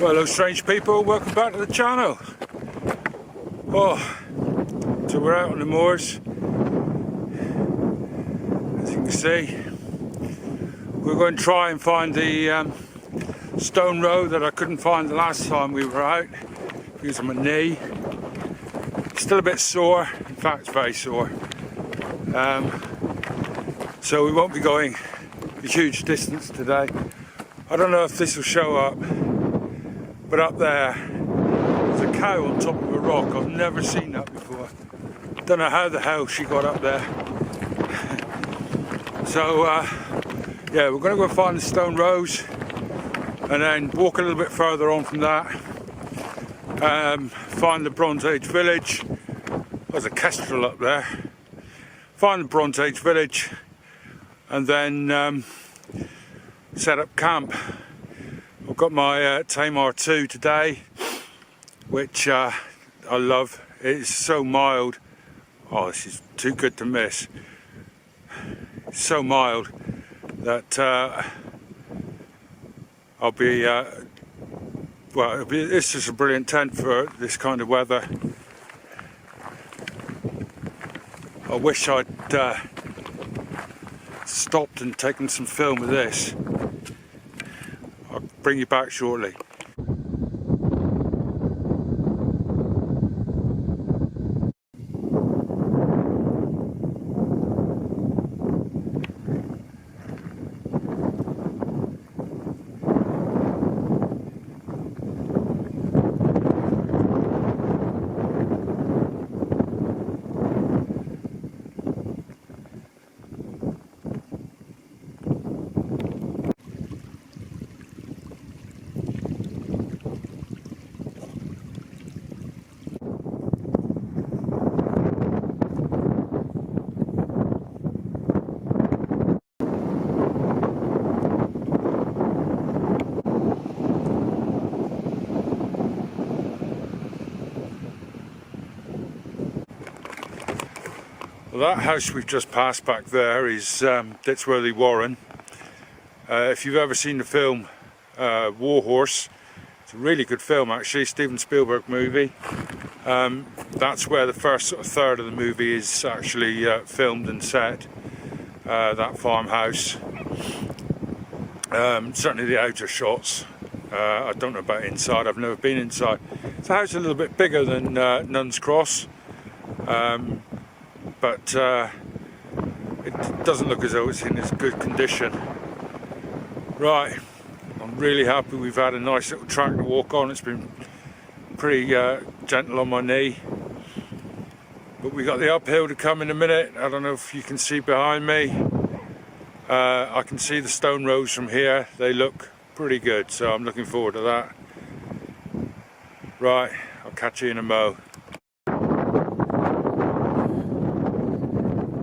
Well, hello strange people, welcome back to the channel. Oh, so we're out on the moors. As you can see, we're going to try and find the stone road that I couldn't find the last time we were out because of my knee. Still a bit sore, in fact very sore. So we won't be going a huge distance today. I don't know if this will show up, but up there, there's a cow on top of a rock. I've never seen that before. Don't know how the hell she got up there. So, yeah, we're going to go find the stone rows and then walk a little bit further on from that. Find the Bronze Age village. There's a kestrel up there. Find the Bronze Age village and then set up camp. I've got my Tamar 2 today, which I love. It's so mild. Oh, this is too good to miss. It's so mild that I'll be, well, it's just a brilliant tent for this kind of weather. I wish I'd stopped and taken some film of this. I'll bring you back shortly. Well, that house we've just passed back there is Ditsworthy Warren. If you've ever seen the film War Horse, it's a really good film actually, Steven Spielberg movie. That's where the first sort of third of the movie is actually filmed and set, that farmhouse. Certainly the outer shots. I don't know about inside, I've never been inside. The house is a little bit bigger than Nuns Cross. But it doesn't look as though it's in as good condition. Right, I'm really happy we've had a nice little track to walk on. It's been pretty gentle on my knee. But we got the uphill to come in a minute. I don't know if you can see behind me. I can see the stone rows from here. They look pretty good, so I'm looking forward to that. Right, I'll catch you in a mo.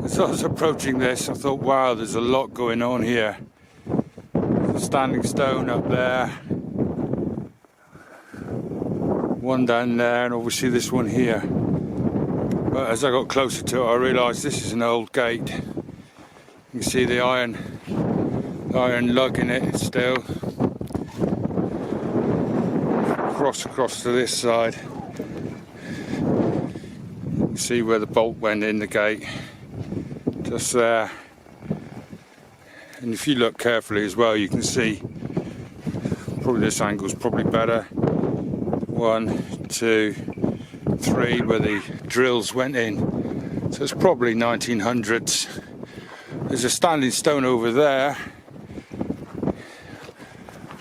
As I was approaching this, I thought, wow, there's a lot going on here. There's a standing stone up there, one down there, and obviously this one here. But as I got closer to it, I realised this is an old gate. You can see the iron lug in it still. Across to this side. You can see where the bolt went in the gate. Just there, and if you look carefully as well, you can see, probably this angle's probably better, 1, 2, 3, where the drills went in, so it's probably 1900s. There's a standing stone over there,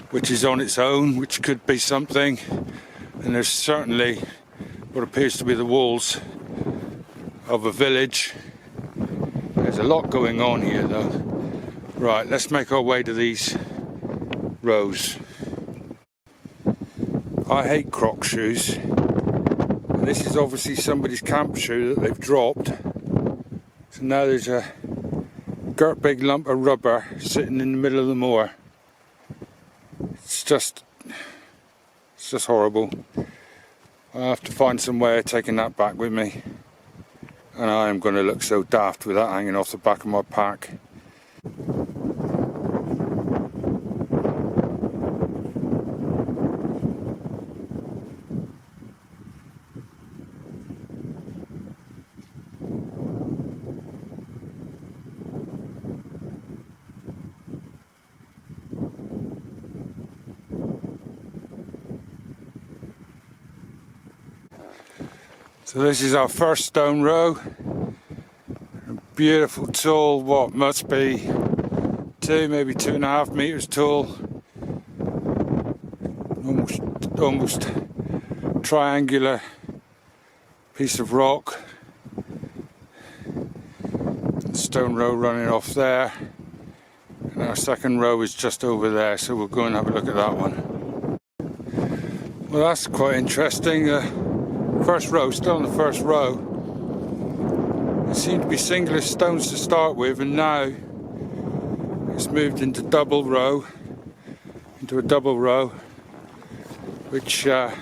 which is on its own, which could be something, and there's certainly what appears to be the walls of a village. There's a lot going on here though. Right, let's make our way to these rows. I hate Croc shoes. And this is obviously somebody's camp shoe that they've dropped. So now there's a great big lump of rubber sitting in the middle of the moor. It's just horrible. I have to find some way of taking that back with me. And I am going to look so daft with that hanging off the back of my pack. So this is our first stone row. A beautiful tall, what must be 2, maybe 2.5 meters tall. Almost triangular piece of rock. Stone row running off there. And our second row is just over there, so we'll go and have a look at that one. Well, that's quite interesting. First row, still on the first row. It seemed to be singular stones to start with, and now it's moved into a double row, which I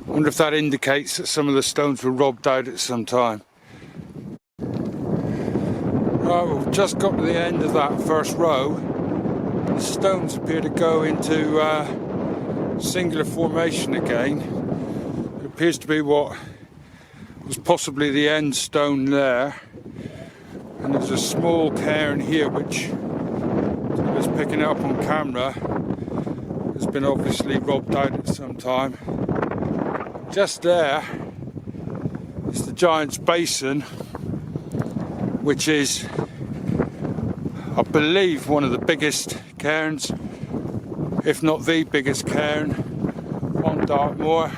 wonder if that indicates that some of the stones were robbed out at some time. Right, we've just got to the end of that first row. The stones appear to go into singular formation again. It appears to be what was possibly the end stone there, and there's a small cairn here which I was picking up on camera. Has been obviously robbed out at some time. Just there is the Giant's Basin, which is, I believe, one of the biggest cairns, if not the biggest cairn on Dartmoor.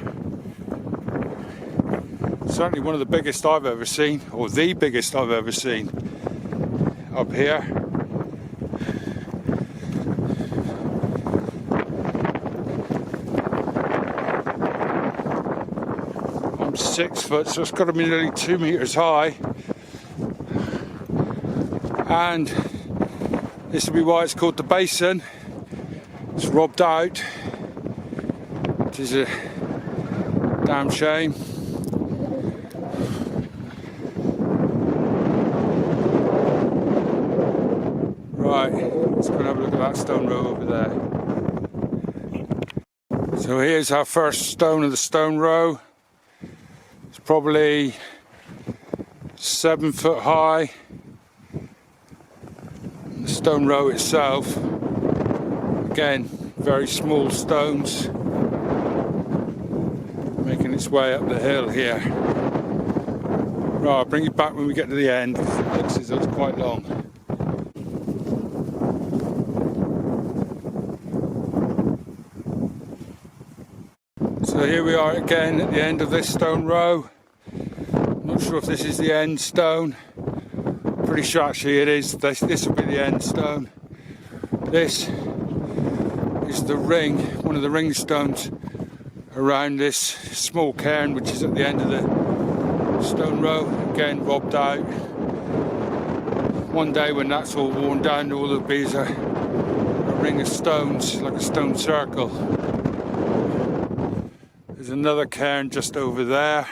Certainly one of the biggest I've ever seen, or the biggest I've ever seen up here. I'm 6 foot, so it's got to be nearly 2 meters high. And this will be why it's called the Basin. It's robbed out, which is a damn shame. Right, let's go and have a look at that stone row over there. So here's our first stone of the stone row. It's probably 7 foot high. The stone row itself, again, very small stones, making its way up the hill here. Right, I'll bring it back when we get to the end, because it looks as though it's quite long. So here we are again at the end of this stone row. Not sure if this is the end stone. Pretty sure actually it is. This will be the end stone. This is the ring, one of the ring stones around this small cairn, which is at the end of the stone row. Again, robbed out. One day when that's all worn down, all there'll be is a ring of stones, like a stone circle. There's another cairn just over there,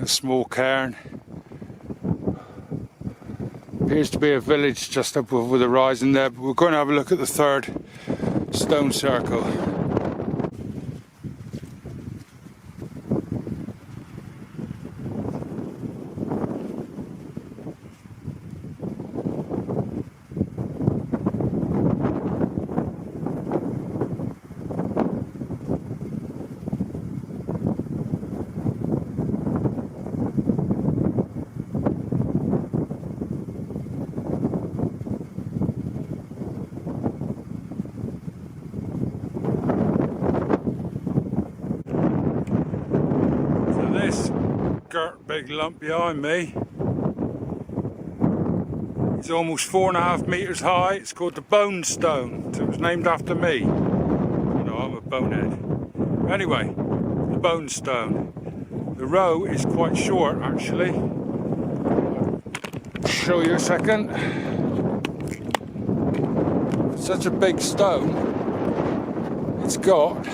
a small cairn. Appears to be a village just up over the horizon there, but we're going to have a look at the third stone circle. Big lump behind me. It's almost 4.5 meters high. It's called the Bone Stone. So it was named after me. know, I'm a bonehead. Anyway, the bone stone. The row is quite short actually. I'll show you a second. Such a big stone, it's got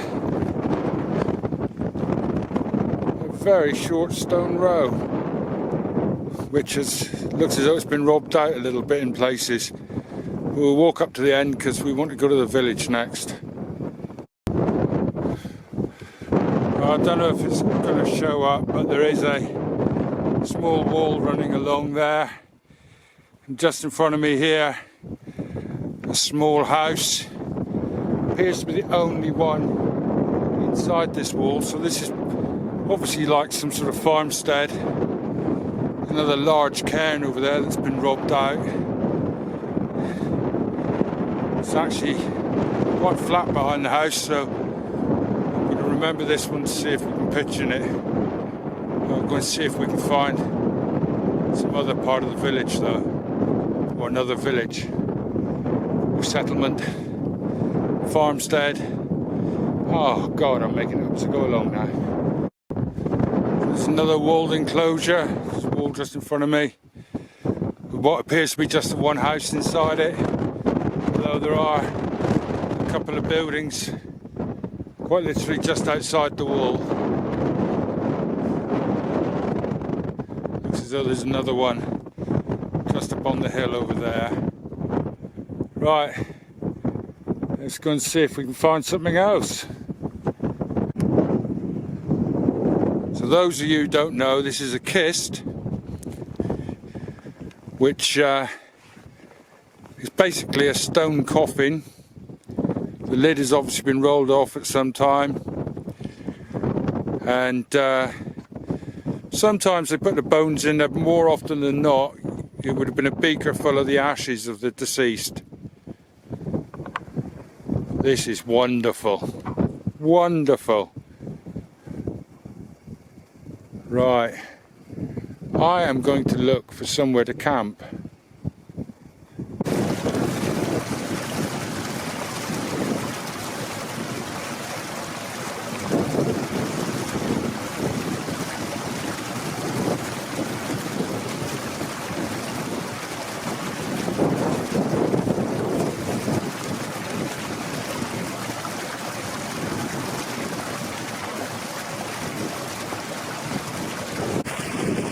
a very short stone row, which looks as though it's been robbed out a little bit in places. We'll walk up to the end because we want to go to the village next. I don't know if it's going to show up, but there is a small wall running along there. And just in front of me here, a small house. Appears to be the only one inside this wall, so this is obviously like some sort of farmstead. Another large cairn over there that's been robbed out. It's actually quite flat behind the house, so I'm going to remember this one to see if we can pitch in it. I'm going to see if we can find some other part of the village though, or another village or settlement, farmstead. Oh God, I'm making it up as I go along now. There's another walled enclosure. There's a wall just in front of me, with what appears to be just the one house inside it, although there are a couple of buildings quite literally just outside the wall. Looks as though there's another one just up on the hill over there. Right, let's go and see if we can find something else. So those of you who don't know, this is a kist, which is basically a stone coffin. The lid has obviously been rolled off at some time, and sometimes they put the bones in there. More often than not, it would have been a beaker full of the ashes of the deceased. This is wonderful, wonderful. Right, I am going to look for somewhere to camp.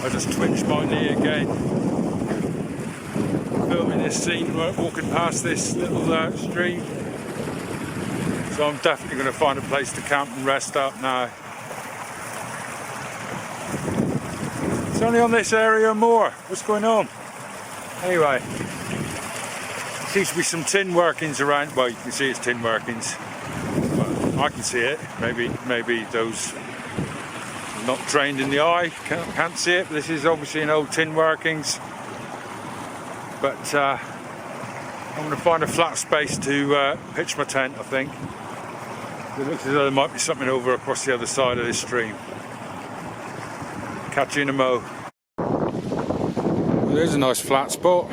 I just twitched my knee again. Filming this scene, walking past this little stream. So I'm definitely going to find a place to camp and rest up now. It's only on this area more. What's going on? Anyway, seems to be some tin workings around. Well, you can see it's tin workings. Well, I can see it. Maybe those not trained in the eye can't see it, but this is obviously an old tin workings. But I'm going to find a flat space to pitch my tent, I think. It looks as though there might be something over across the other side of this stream. Catch you in a mo. Well, there's a nice flat spot.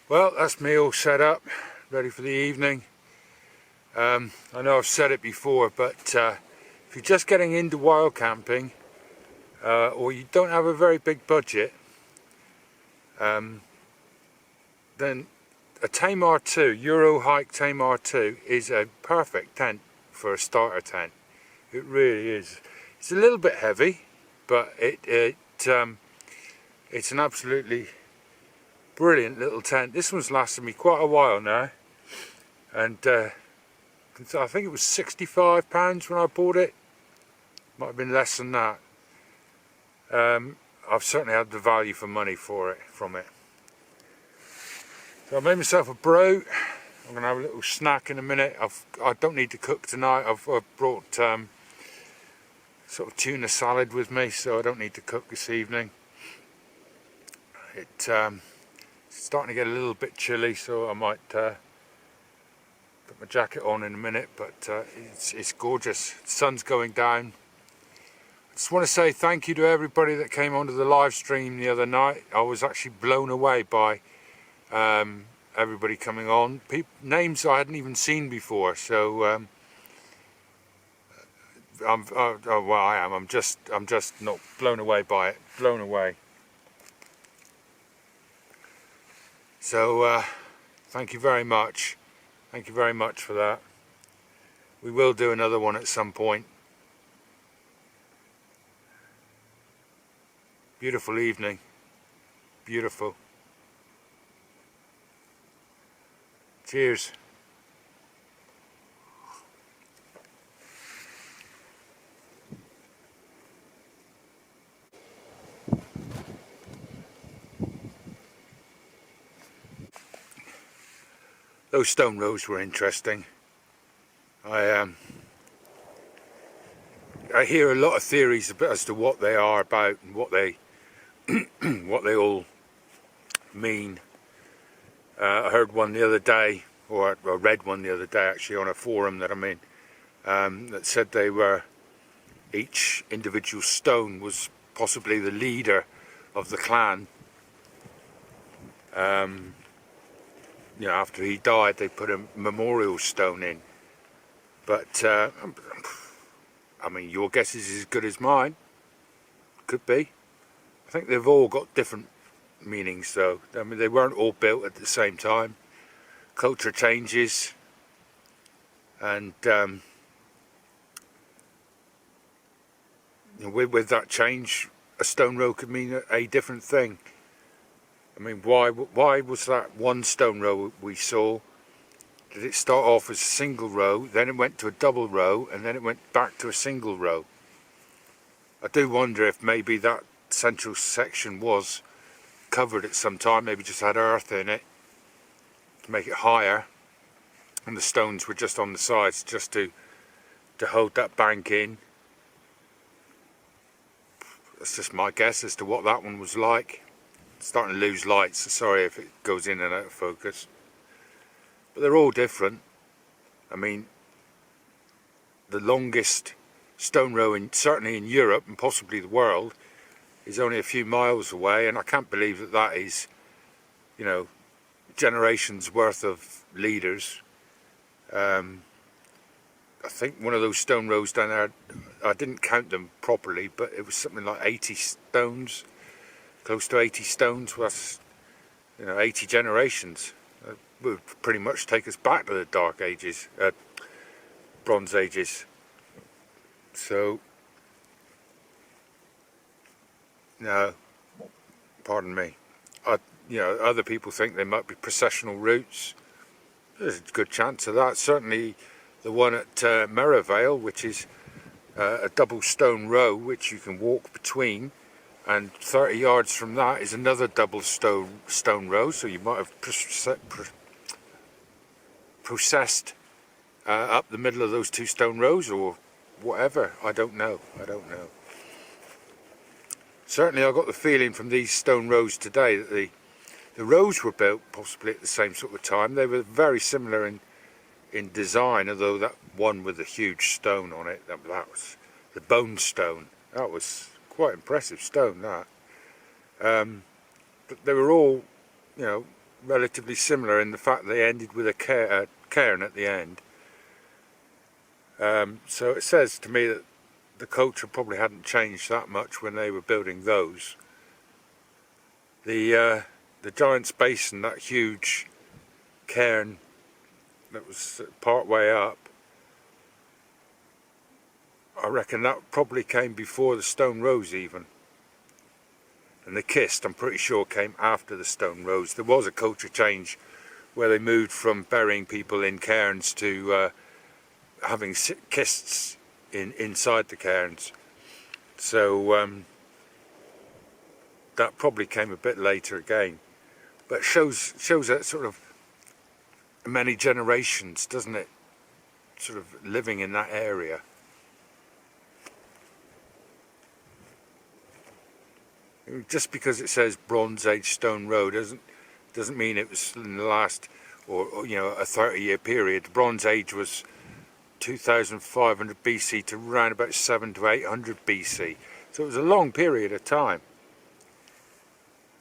Well, that's me all set up, ready for the evening. I know I've said it before, but if you're just getting into wild camping, or you don't have a very big budget, then a Tame R2, Euro Hike Tame R2 is a perfect tent for a starter tent. It really is. It's a little bit heavy, but it's an absolutely brilliant little tent. This one's lasted me quite a while now, and I think it was £65 when I bought it. Might have been less than that. I've certainly had the value for money from it. So I made myself a brew. I'm going to have a little snack in a minute. I don't need to cook tonight. I've brought sort of tuna salad with me, so I don't need to cook this evening. It's starting to get a little bit chilly, so I might put my jacket on in a minute, but it's gorgeous. The sun's going down. I just want to say thank you to everybody that came onto the live stream the other night. I was actually blown away by everybody coming on. Names I hadn't even seen before, so I am. I'm just not blown away by it. Blown away. So thank you very much. Thank you very much for that. We will do another one at some point. Beautiful evening. Beautiful. Cheers. Those stone rows were interesting. I hear a lot of theories as to what they are about and what they what they all mean. I heard one the other day, or I read one the other day actually on a forum that I'm in, that said they were, each individual stone was possibly the leader of the clan. You know, after he died, they put a memorial stone in. But I mean, your guess is as good as mine. Could be. I think they've all got different meanings, though. I mean, they weren't all built at the same time. Culture changes, and you know, with that change, a stone row could mean a different thing. I mean, why was that one stone row we saw? Did it start off as a single row, then it went to a double row, and then it went back to a single row? I do wonder if maybe that central section was covered at some time, maybe just had earth in it to make it higher, and the stones were just on the sides just to hold that bank in. That's just my guess as to what that one was like. Starting to lose light, so sorry if it goes in and out of focus, but they're all different. I mean, the longest stone row certainly in Europe and possibly the world is only a few miles away, and I can't believe that that is, you know, generations worth of leaders. I think one of those stone rows down there, I didn't count them properly, but it was something like 80 stones. Close to 80 stones, was, you know, 80 generations. It would pretty much take us back to the Dark Ages, Bronze Ages. So, no, pardon me. You know, other people think they might be processional routes. There's a good chance of that. Certainly, the one at Merivale, which is a double stone row, which you can walk between. And 30 yards from that is another double stone row, so you might have processed up the middle of those two stone rows, or whatever. I don't know. Certainly I got the feeling from these stone rows today that the rows were built possibly at the same sort of time. They were very similar in design, although that one with the huge stone on it, that was the bone stone. That was quite impressive stone, that. But they were all, you know, relatively similar in the fact they ended with a cairn at the end. So it says to me that the culture probably hadn't changed that much when they were building those. The Giant's Basin, that huge cairn that was part way up, I reckon that probably came before the stone rows even. And the kist, I'm pretty sure, came after the stone rows. There was a culture change where they moved from burying people in cairns to having kists inside the cairns. So that probably came a bit later again. but it shows that sort of many generations, doesn't it, sort of living in that area. Just because it says Bronze Age Stone Road doesn't mean it was in the last, or you know, a 30-year period. The Bronze Age was 2500 BC to around about 700 to 800 BC. So it was a long period of time.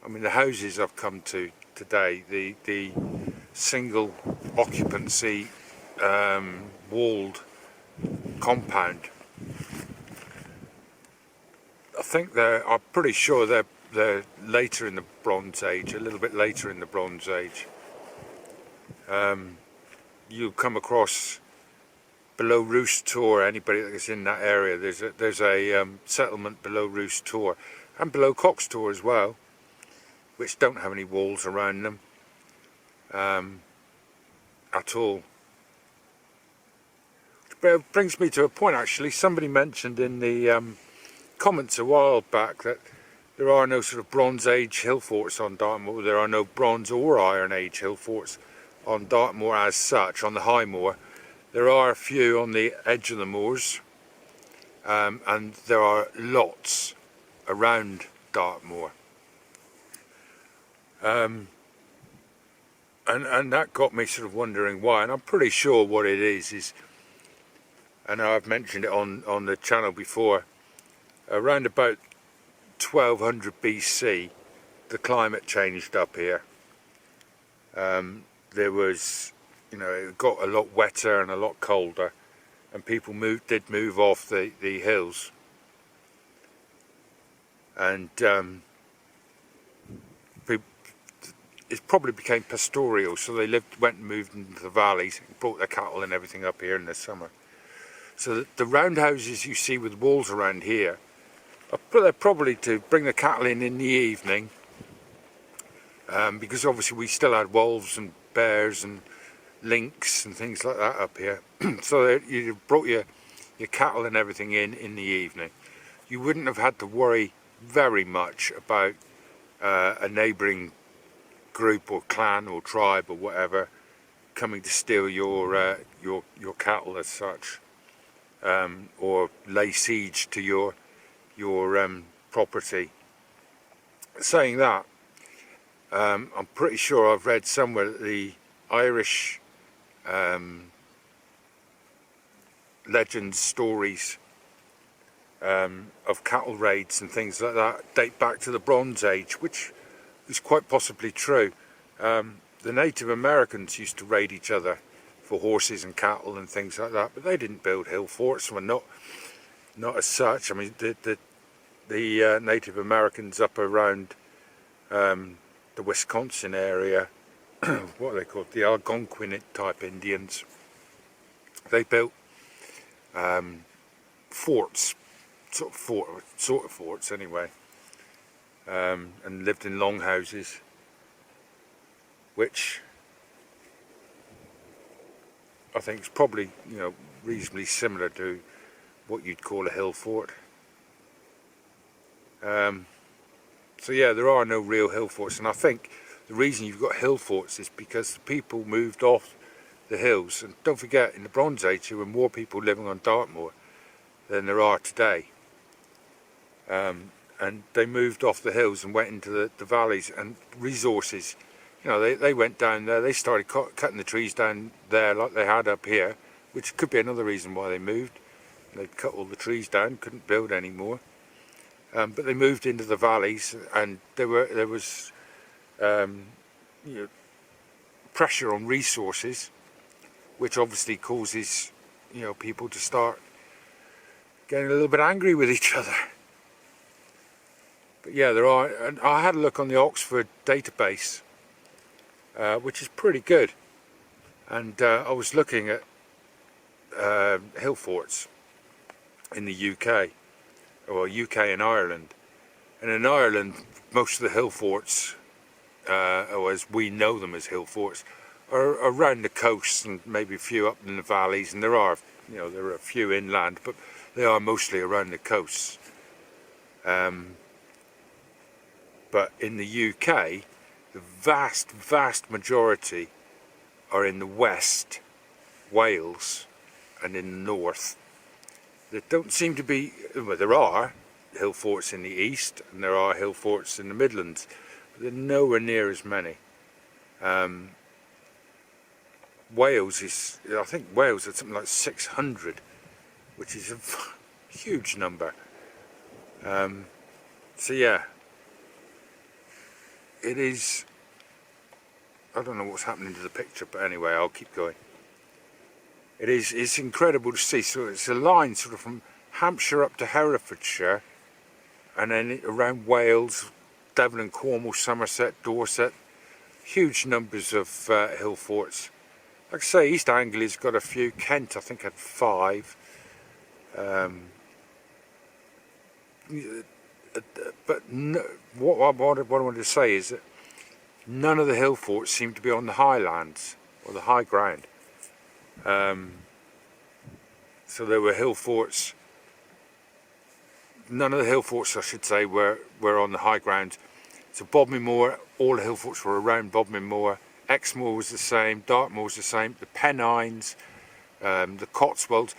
I mean, the houses I've come to today, the single occupancy walled compound, I think I'm pretty sure they're later in the Bronze Age, a little bit later in the Bronze Age. You'll come across below Roost Tor, anybody that's in that area, there's a settlement below Roost Tor, and below Cox Tor as well, which don't have any walls around them at all. But it brings me to a point, actually. Somebody mentioned in the comments a while back that there are no sort of Bronze Age hill forts on Dartmoor. There are no Bronze or Iron Age hill forts on Dartmoor as such, on the High Moor. There are a few on the edge of the moors, and there are lots around Dartmoor. And that got me sort of wondering why, and I'm pretty sure what it is, and I've mentioned it on the channel before, around about 1200 BC, the climate changed up here. There was, you know, it got a lot wetter and a lot colder, and people did move off the hills, and it probably became pastoral, so they went and moved into the valleys, brought their cattle and everything up here in the summer. So the roundhouses you see with walls around here, they're probably to bring the cattle in the evening, because obviously we still had wolves and bears and lynx and things like that up here. So you brought your cattle and everything in the evening. You wouldn't have had to worry very much about a neighbouring group or clan or tribe or whatever coming to steal your cattle as such, or lay siege to your property. Saying that, I'm pretty sure I've read somewhere that the Irish legends, stories of cattle raids and things like that date back to the Bronze Age, which is quite possibly true. The Native Americans used to raid each other for horses and cattle and things like that, but they didn't build hill forts, well, not as such. I mean, the Native Americans up around the Wisconsin area, what are they called, the Algonquin type Indians, they built forts, sort of forts anyway, and lived in long houses, which I think is probably, you know, reasonably similar to what you'd call a hill fort. So yeah, there are no real hill forts, and I think the reason you've got hill forts is because the people moved off the hills. And don't forget, in the Bronze Age there were more people living on Dartmoor than there are today, and they moved off the hills and went into the valleys, and resources, you know, they went down there, they started cutting the trees down there like they had up here, which could be another reason why they moved. They'd cut all the trees down, couldn't build anymore. But they moved into the valleys, and there was you know, pressure on resources, which obviously causes, you know, people to start getting a little bit angry with each other. But yeah, there are, and I had a look on the Oxford database, which is pretty good, and I was looking at hill forts in the UK, or UK and Ireland, and in Ireland most of the hill forts, or as we know them as hill forts, are around the coast and maybe a few up in the valleys, and there are, you know, there are a few inland, but they are mostly around the coasts. But in the UK the vast majority are in the west, Wales, and in the north. There don't seem to be, well, there are hill forts in the east and there are hill forts in the Midlands, but they're nowhere near as many. Wales is, I think Wales is something like 600, which is a huge number. So yeah, it is, I don't know what's happening to the picture, but anyway, I'll keep going. It's incredible to see. So it's a line sort of from Hampshire up to Herefordshire, and then around Wales, Devon and Cornwall, Somerset, Dorset, huge numbers of hill forts. Like I say, East Anglia's got a few, Kent I think had 5. But no, what I wanted to say is that none of the hill forts seem to be on the highlands or the high ground. So there were hill forts, none of the hill forts I should say were on the high ground. So Bodmin Moor, all the hill forts were around Bodmin Moor. Exmoor was the same, Dartmoor was the same, the Pennines, the Cotswolds,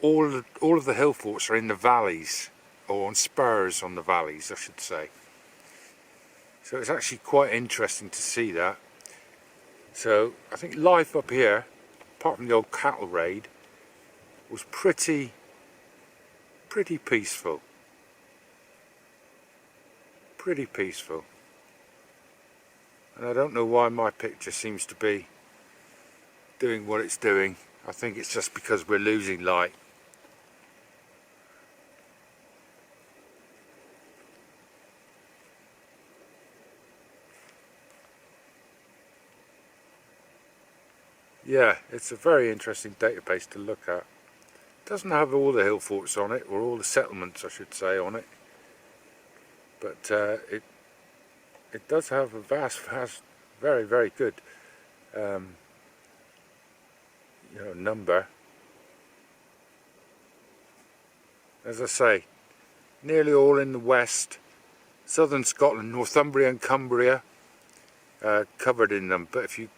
all of the hill forts are in the valleys, or on spurs on the valleys I should say. So it's actually quite interesting to see that. So I think life up here, apart from the old cattle raid, was pretty peaceful. Pretty peaceful. And I don't know why my picture seems to be doing what it's doing. I think it's just because we're losing light. Yeah, it's a very interesting database to look at. It doesn't have all the hill forts on it, or all the settlements I should say on it, but it does have a vast, very good number. As I say, nearly all in the west, southern Scotland, Northumbria and Cumbria covered in them, but if you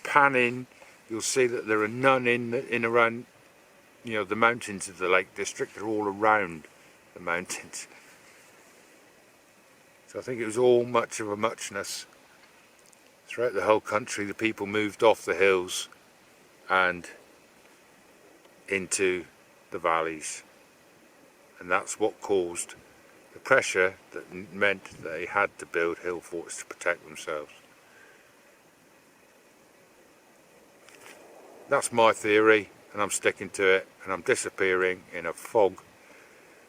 pan in, you'll see that there are none in around, the mountains of the Lake District. They're all around the mountains. So I think it was all much of a muchness. Throughout the whole country, the people moved off the hills and into the valleys. And that's what caused the pressure that meant that they had to build hill forts to protect themselves. That's my theory, and I'm sticking to it, and I'm disappearing in a fog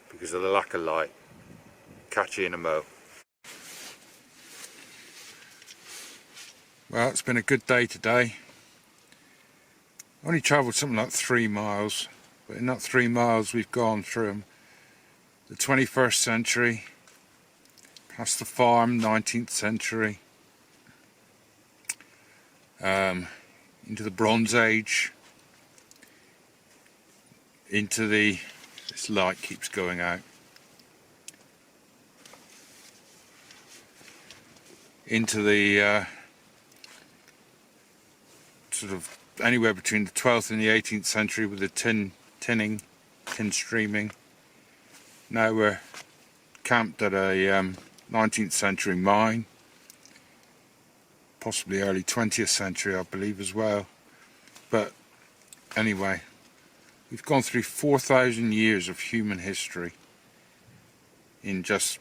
because of the lack of light. Catch you in a mo. Well, it's been a good day today. Only travelled something like 3 miles, but in that 3 miles we've gone through the 21st century, past the farm, 19th century, into the Bronze Age, into this light keeps going out, into the sort of anywhere between the 12th and the 18th century with the tin streaming. Now we're camped at a 19th century mine, possibly early 20th century I believe as well. But anyway, we've gone through 4,000 years of human history in just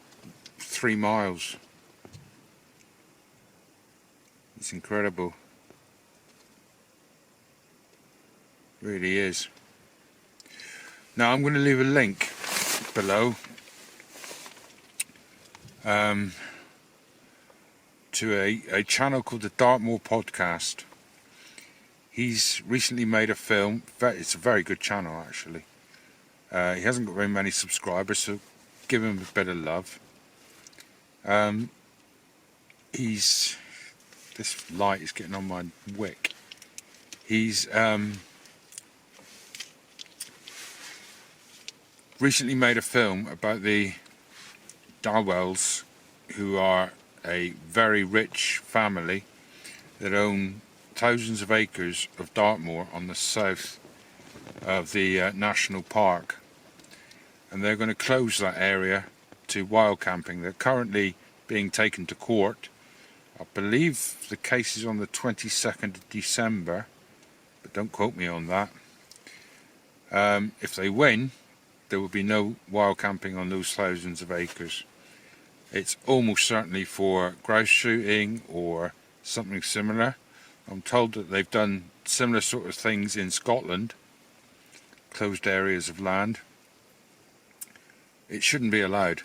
3 miles. It's incredible. It really is. Now I'm going to leave a link below to a channel called the Dartmoor podcast. He's recently made a film. It's a very good channel actually. He hasn't got very many subscribers, so give him a bit of love. This light is getting on my wick. He's recently made a film about the Dawells, who are a very rich family that own thousands of acres of Dartmoor on the south of the national park, and they're going to close that area to wild camping. They're currently being taken to court. I believe the case is on the 22nd of December, but don't quote me on that. If they win, there will be no wild camping on those thousands of acres. It's almost certainly for grouse shooting or something similar. I'm told that they've done similar sort of things in Scotland, closed areas of land. It shouldn't be allowed.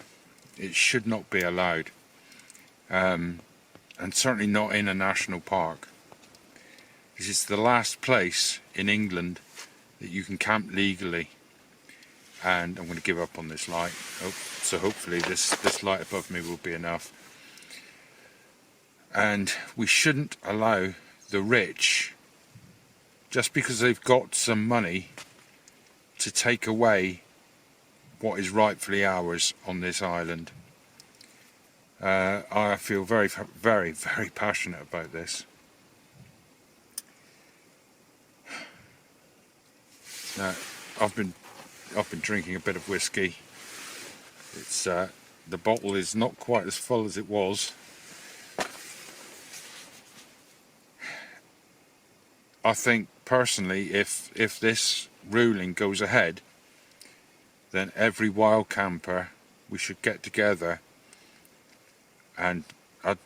It should not be allowed. And certainly not in a national park. This is the last place in England that you can camp legally. And I'm going to give up on this light. So hopefully this light above me will be enough. And we shouldn't allow the rich, just because they've got some money, to take away what is rightfully ours on this island. I feel very, very, very passionate about this. Now, I've been drinking a bit of whiskey. It's the bottle is not quite as full as it was. I think personally, if this ruling goes ahead, then every wild camper, we should get together, and it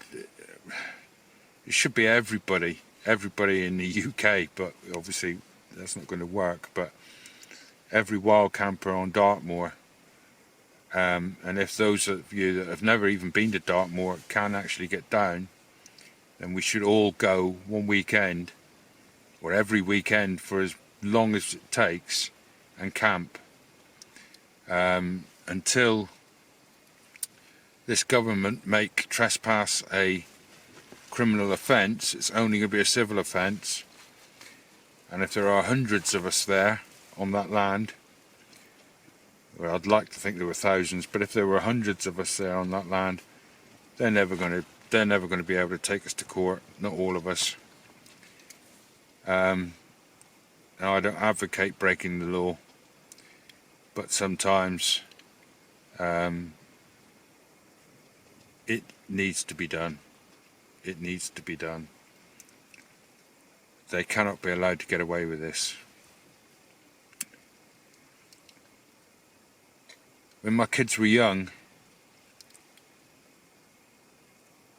should be everybody in the UK, but obviously that's not going to work. But every wild camper on Dartmoor, and if those of you that have never even been to Dartmoor can actually get down, then we should all go one weekend or every weekend for as long as it takes and camp until this government make trespass a criminal offence. It's only going to be a civil offence, and if there are hundreds of us there on that land, well, I'd like to think there were thousands, but if there were hundreds of us there on that land, they're never going to be able to take us to court. Not all of us. Now, I don't advocate breaking the law, but sometimes it needs to be done. It needs to be done. They cannot be allowed to get away with this. When my kids were young,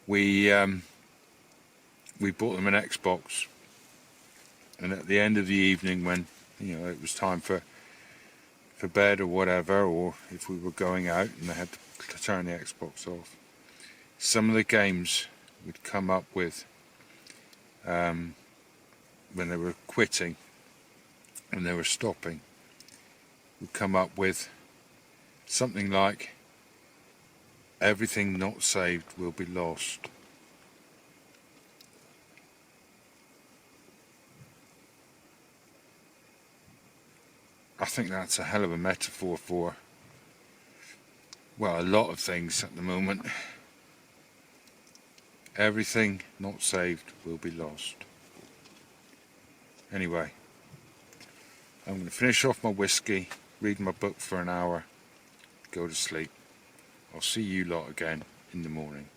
we bought them an Xbox, and at the end of the evening, when it was time for bed or whatever, or if we were going out and they had to turn the Xbox off, some of the games we'd come up with when they were quitting, when they were stopping, we'd come up with something like, everything not saved will be lost. I think that's a hell of a metaphor for, well, a lot of things at the moment. Everything not saved will be lost. Anyway, I'm going to finish off my whiskey, read my book for an hour, go to sleep. I'll see you lot again in the morning.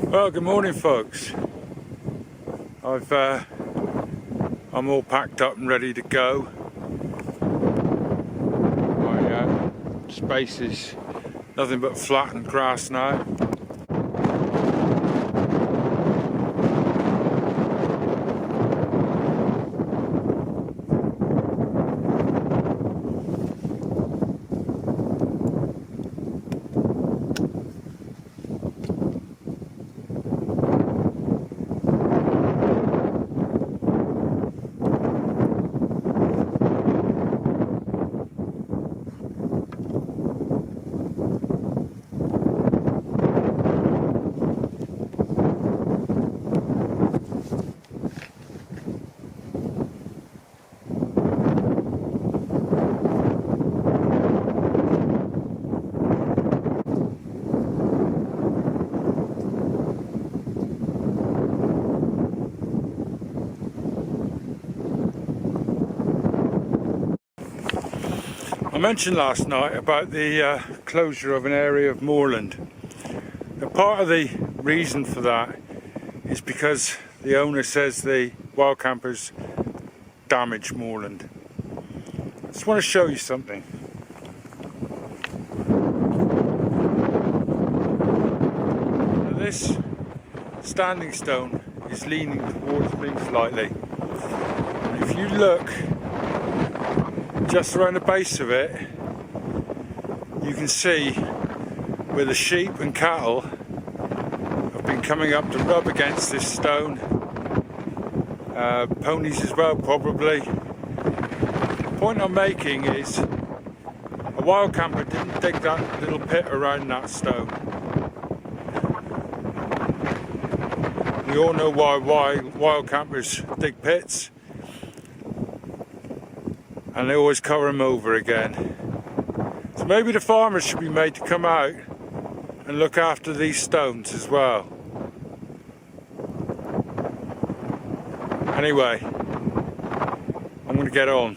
Well, good morning, folks. I'm all packed up and ready to go. My space is nothing but flattened grass now. mentioned last night about the closure of an area of moorland. Now, part of the reason for that is because the owner says the wild campers damage moorland. I just want to show you something. Now, this standing stone is leaning towards me slightly. And if you look just around the base of it, you can see where the sheep and cattle have been coming up to rub against this stone. Ponies as well, probably. The point I'm making is a wild camper didn't dig that little pit around that stone. We all know why wild campers dig pits, and they always cover them over again. So maybe the farmers should be made to come out and look after these stones as well. Anyway, I'm going to get on.